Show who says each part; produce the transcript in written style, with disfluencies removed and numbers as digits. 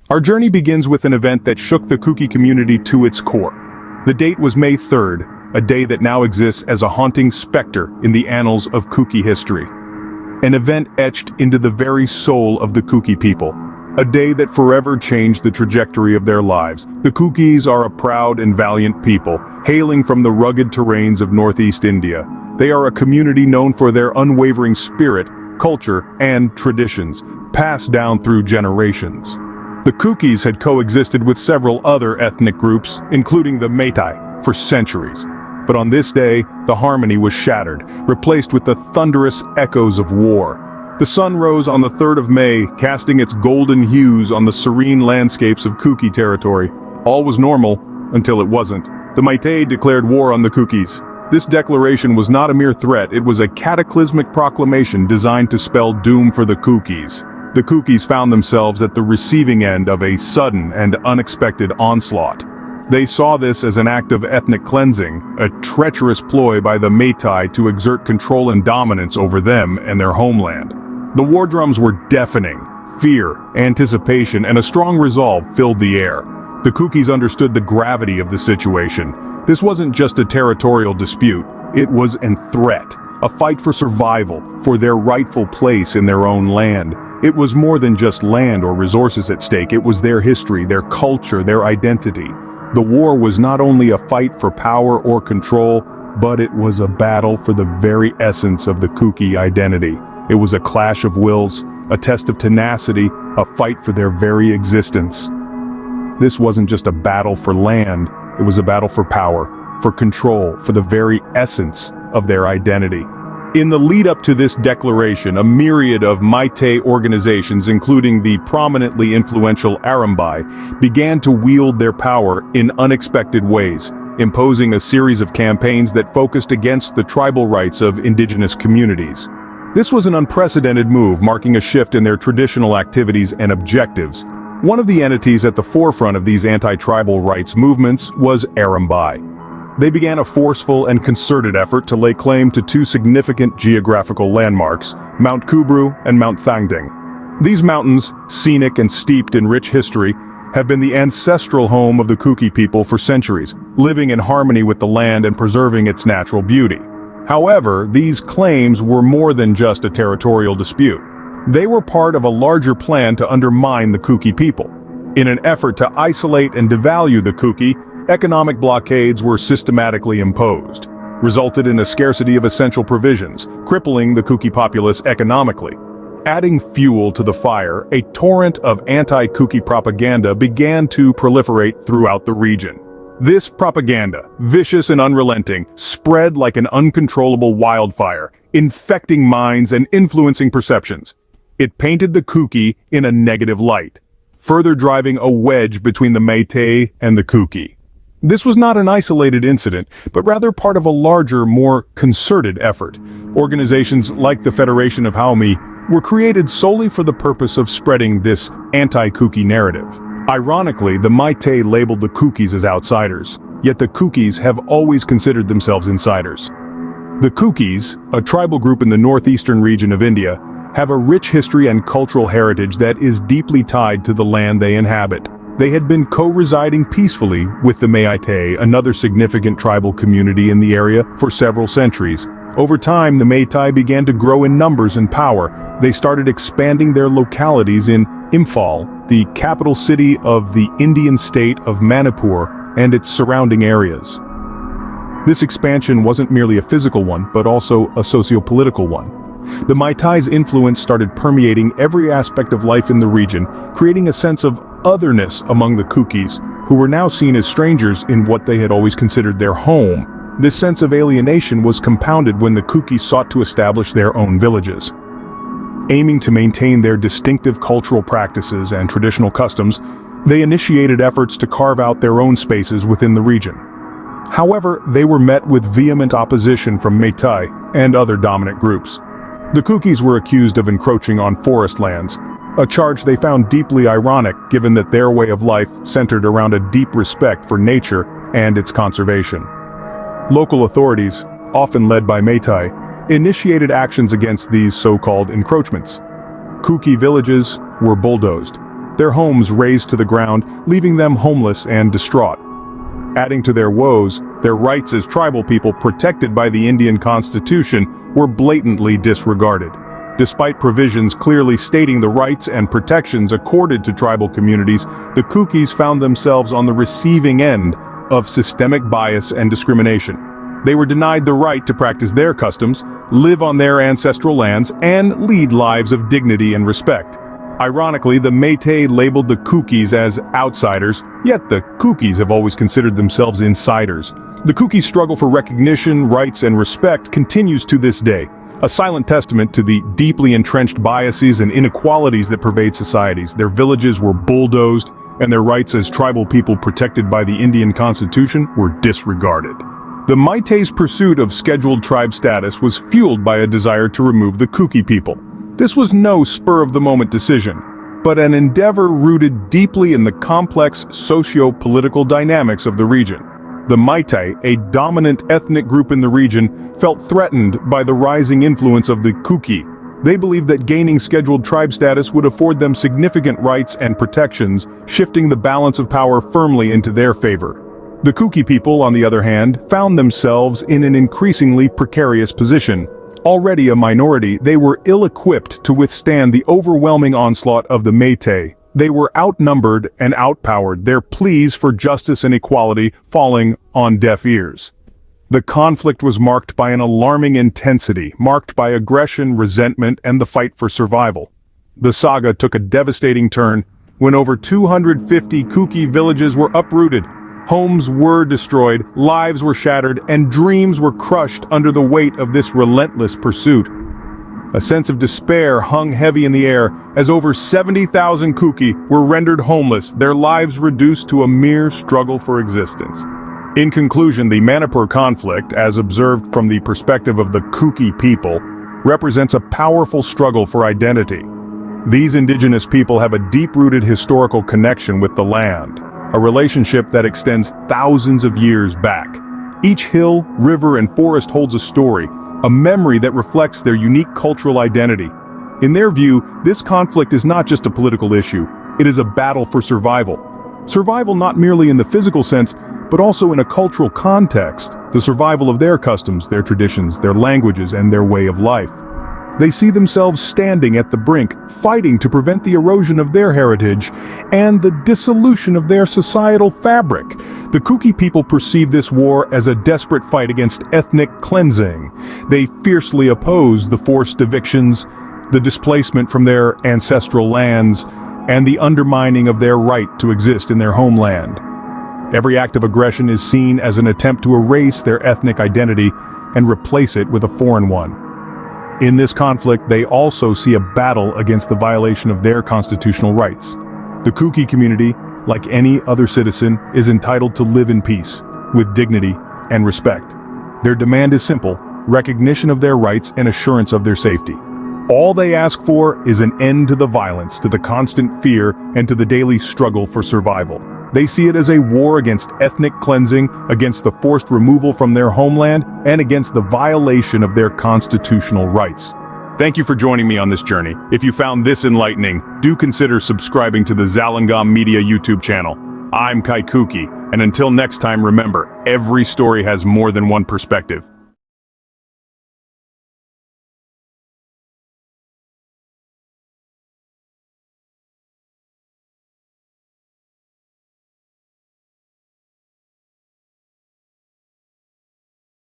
Speaker 1: Our journey begins with an event that shook the Kuki community to its core. The date was May 3rd, a day that now exists as a haunting specter in the annals of Kuki history. An event etched into the very soul of the Kuki people. A day that forever changed the trajectory of their lives. The Kukis are a proud and valiant people, hailing from the rugged terrains of northeast India. They are a community known for their unwavering spirit, culture, and traditions, passed down through generations. The Kukis had coexisted with several other ethnic groups, including the Meitei, for centuries. But on this day, the harmony was shattered, replaced with the thunderous echoes of war. The sun rose on the 3rd of May, casting its golden hues on the serene landscapes of Kuki territory. All was normal, until it wasn't. The Meitei declared war on the Kukis. This declaration was not a mere threat, it was a cataclysmic proclamation designed to spell doom for the Kukis. The Kukis found themselves at the receiving end of a sudden and unexpected onslaught. They saw this as an act of ethnic cleansing, a treacherous ploy by the Meitei to exert control and dominance over them and their homeland. The war drums were deafening. Fear, anticipation, and a strong resolve filled the air. The Kukis understood the gravity of the situation. This wasn't just a territorial dispute, it was a threat, a fight for survival, for their rightful place in their own land. It was more than just land or resources at stake, it was their history, their culture, their identity. The war was not only a fight for power or control, but it was a battle for the very essence of the Kuki identity. It was a clash of wills, a test of tenacity, a fight for their very existence. This wasn't just a battle for land, it was a battle for power, for control, for the very essence of their identity. In the lead-up to this declaration, a myriad of Meitei organizations, including the prominently influential Arambai, began to wield their power in unexpected ways, imposing a series of campaigns that focused against the tribal rights of indigenous communities. This was an unprecedented move, marking a shift in their traditional activities and objectives. One of the entities at the forefront of these anti-tribal rights movements was Arambai. They began a forceful and concerted effort to lay claim to two significant geographical landmarks, Mount Kubru and Mount Thangding. These mountains, scenic and steeped in rich history, have been the ancestral home of the Kuki people for centuries, living in harmony with the land and preserving its natural beauty. However, these claims were more than just a territorial dispute. They were part of a larger plan to undermine the Kuki people. In an effort to isolate and devalue the Kuki, economic blockades were systematically imposed, resulted in a scarcity of essential provisions, crippling the Kuki populace economically. Adding fuel to the fire, a torrent of anti-Kuki propaganda began to proliferate throughout the region. This propaganda, vicious and unrelenting, spread like an uncontrollable wildfire, infecting minds and influencing perceptions. It painted the Kuki in a negative light, further driving a wedge between the Meitei and the Kuki. This was not an isolated incident, but rather part of a larger, more concerted effort. Organizations like the Federation of Haumi were created solely for the purpose of spreading this anti-Kuki narrative. Ironically, the Meitei labeled the Kukis as outsiders, yet the Kukis have always considered themselves insiders. The Kukis, a tribal group in the northeastern region of India, have a rich history and cultural heritage that is deeply tied to the land they inhabit. They had been co-residing peacefully with the Meitei, another significant tribal community in the area, for several centuries. Over time, the Meitei began to grow in numbers and power. They started expanding their localities in Imphal, the capital city of the Indian state of Manipur, and its surrounding areas. This expansion wasn't merely a physical one, but also a socio-political one. The Meitei's influence started permeating every aspect of life in the region, creating a sense of otherness among the Kukis, who were now seen as strangers in what they had always considered their home. This sense of alienation was compounded when the Kukis sought to establish their own villages. Aiming to maintain their distinctive cultural practices and traditional customs, they initiated efforts to carve out their own spaces within the region. However, they were met with vehement opposition from Meitei and other dominant groups. The Kukis were accused of encroaching on forest lands, a charge they found deeply ironic given that their way of life centered around a deep respect for nature and its conservation. Local authorities, often led by Meitei, initiated actions against these so-called encroachments. Kuki villages were bulldozed, their homes razed to the ground, leaving them homeless and distraught. Adding to their woes, their rights as tribal people protected by the Indian Constitution were blatantly disregarded. Despite provisions clearly stating the rights and protections accorded to tribal communities, the Kukis found themselves on the receiving end of systemic bias and discrimination. They were denied the right to practice their customs, live on their ancestral lands, and lead lives of dignity and respect. Ironically, the Métis labeled the Kukis as outsiders, yet the Kukis have always considered themselves insiders. The Kukis' struggle for recognition, rights, and respect continues to this day, a silent testament to the deeply entrenched biases and inequalities that pervade societies. Their villages were bulldozed, and their rights as tribal people protected by the Indian Constitution were disregarded. The Métis' pursuit of scheduled tribe status was fueled by a desire to remove the Kuki people. This was no spur-of-the-moment decision, but an endeavor rooted deeply in the complex socio-political dynamics of the region. The Métis, a dominant ethnic group in the region, felt threatened by the rising influence of the Kuki. They believed that gaining scheduled tribe status would afford them significant rights and protections, shifting the balance of power firmly into their favor. The Kuki people, on the other hand, found themselves in an increasingly precarious position. Already a minority, they were ill-equipped to withstand the overwhelming onslaught of the Métis. They were outnumbered and outpowered, their pleas for justice and equality falling on deaf ears. The conflict was marked by an alarming intensity, marked by aggression, resentment, and the fight for survival. The saga took a devastating turn when over 250 Kuki villages were uprooted. Homes were destroyed, lives were shattered, and dreams were crushed under the weight of this relentless pursuit. A sense of despair hung heavy in the air as over 70,000 Kuki were rendered homeless, their lives reduced to a mere struggle for existence. In conclusion, the Manipur conflict, as observed from the perspective of the Kuki people, represents a powerful struggle for identity. These indigenous people have a deep-rooted historical connection with the land, a relationship that extends thousands of years back. Each hill, river, and forest holds a story, a memory that reflects their unique cultural identity. In their view, this conflict is not just a political issue, it is a battle for survival. Survival not merely in the physical sense, but also in a cultural context, the survival of their customs, their traditions, their languages, and their way of life. They see themselves standing at the brink, fighting to prevent the erosion of their heritage and the dissolution of their societal fabric. The Kuki people perceive this war as a desperate fight against ethnic cleansing. They fiercely oppose the forced evictions, the displacement from their ancestral lands, and the undermining of their right to exist in their homeland. Every act of aggression is seen as an attempt to erase their ethnic identity and replace it with a foreign one. In this conflict, they also see a battle against the violation of their constitutional rights. The Kuki community, like any other citizen, is entitled to live in peace, with dignity and respect. Their demand is simple: recognition of their rights and assurance of their safety. All they ask for is an end to the violence, to the constant fear, and to the daily struggle for survival. They see it as a war against ethnic cleansing, against the forced removal from their homeland, and against the violation of their constitutional rights. Thank you for joining me on this journey. If you found this enlightening, do consider subscribing to the Zalangam Media YouTube channel. I'm Kuki, and until next time, remember, every story has more than one perspective.